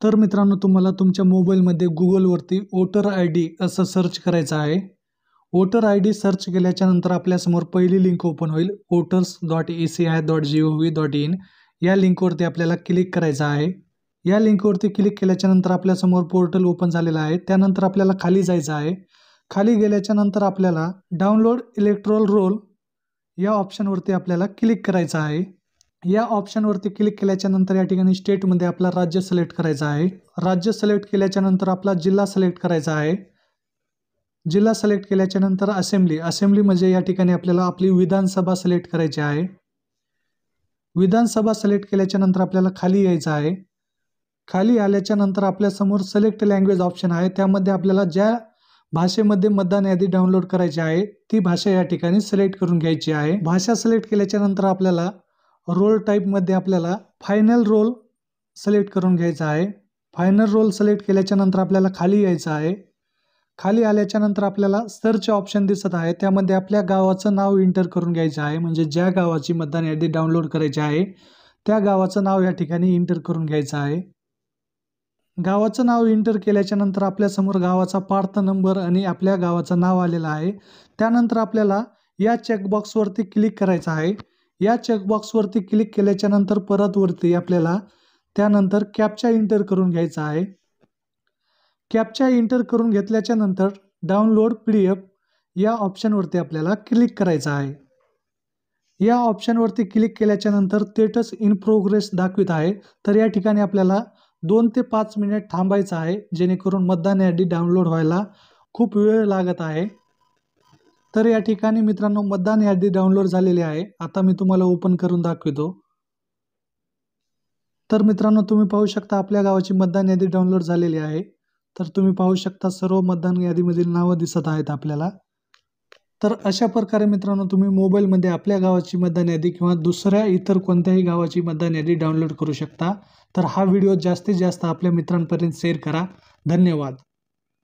तर मित्रांनो, तुम्हाला तुमच्या मोबाईलमध्ये Googleवरती वोटर आय-डी असं सर्च करायचं आहे. वोटर आय-डी सर्च केल्याच्यानंतर आपल्यासमोर पहिली लिंक ओपन होईल, voters.eci.gov.in. या लिंकवरती आपल्याला क्लिक करायचं आहे. या लिंकवरती क्लिक केल्याच्यानंतर आपल्यासमोर पोर्टल ओपन झालेलं आहे. त्यानंतर आपल्याला खाली जायचं आहे. खाली गेल्याच्यानंतर आपल्याला डाउनलोड इलेक्टोरल रोल या ऑप्शनवरती आपल्याला क्लिक करायचं आहे. या ऑप्शनवरती क्लिक केल्याच्यानंतर या ठिकाणी स्टेटमध्ये आपला राज्य सिलेक्ट करायचं आहे. राज्य सिलेक्ट केल्याच्यानंतर आपला जिल्हा सिलेक्ट करायचा आहे. जिल्हा सिलेक्ट केल्याच्यानंतर असेंब्ली म्हणजे या ठिकाणी आपल्याला आपली विधानसभा सिलेक्ट करायची आहे. विधानसभा सिलेक्ट केल्याच्यानंतर आपल्याला खाली यायचं आहे. खाली आल्याच्यानंतर आपल्यासमोर सिलेक्ट लँग्वेज ऑप्शन आहे. त्यामध्ये आपल्याला ज्या भाषेमध्ये मतदान यादी डाउनलोड करायची आहे ती भाषा या ठिकाणी सिलेक्ट करून घ्यायची आहे. भाषा सिलेक्ट केल्याच्यानंतर आपल्याला रोल टाईपमध्ये आपल्याला फायनल रोल सिलेक्ट करून घ्यायचा आहे. फायनल रोल सिलेक्ट केल्याच्यानंतर आपल्याला खाली यायचं आहे. खाली आल्याच्यानंतर आपल्याला सर्च ऑप्शन दिसत आहे. त्यामध्ये आपल्या गावाचं नाव एंटर करून घ्यायचं आहे. म्हणजे ज्या गावाची मतदान यादी डाउनलोड करायची आहे त्या गावाचं नाव या ठिकाणी एंटर करून घ्यायचं आहे. गावाचं नाव एंटर केल्याच्यानंतर आपल्यासमोर गावाचा पार्थ नंबर आणि आपल्या गावाचं नाव आलेलं आहे. त्यानंतर आपल्याला या चेकबॉक्सवरती क्लिक करायचं आहे. या चेकबॉक्सवरती क्लिक केल्याच्यानंतर परत वरती आपल्याला त्यानंतर कॅप्चा एंटर करून घ्यायचा आहे. कॅप्चा एंटर करून घेतल्याच्यानंतर डाउनलोड PDF या ऑप्शनवरती आपल्याला क्लिक करायचं आहे. या ऑप्शनवरती क्लिक केल्याच्यानंतर स्टेटस इन प्रोग्रेस दाखवित आहे. तर या ठिकाणी आपल्याला 2 ते 5 मिनिट थांबायचं आहे, जेणेकरून मतदान यादी डाउनलोड व्हायला खूप वेळ लागत आहे. तर या ठिकाणी मित्रांनो मतदान यादी डाउनलोड झालेली आहे. आता मी तुम्हाला ओपन करून दाखवतो. तर मित्रांनो, तुम्ही पाहू शकता आपल्या गावाची मतदान यादी डाउनलोड झालेली आहे. तर तुम्ही पाहू शकता सर्व मतदान यादीमधील नावं दिसत आहेत आपल्याला. तर अशा प्रकारे मित्रांनो तुम्ही मोबाईलमध्ये आपल्या गावाची मतदान यादी किंवा दुसऱ्या इतर कोणत्याही गावाची मतदान यादी डाउनलोड करू शकता. तर हा व्हिडिओ जास्तीत जास्त आपल्या मित्रांपर्यंत शेअर करा. धन्यवाद.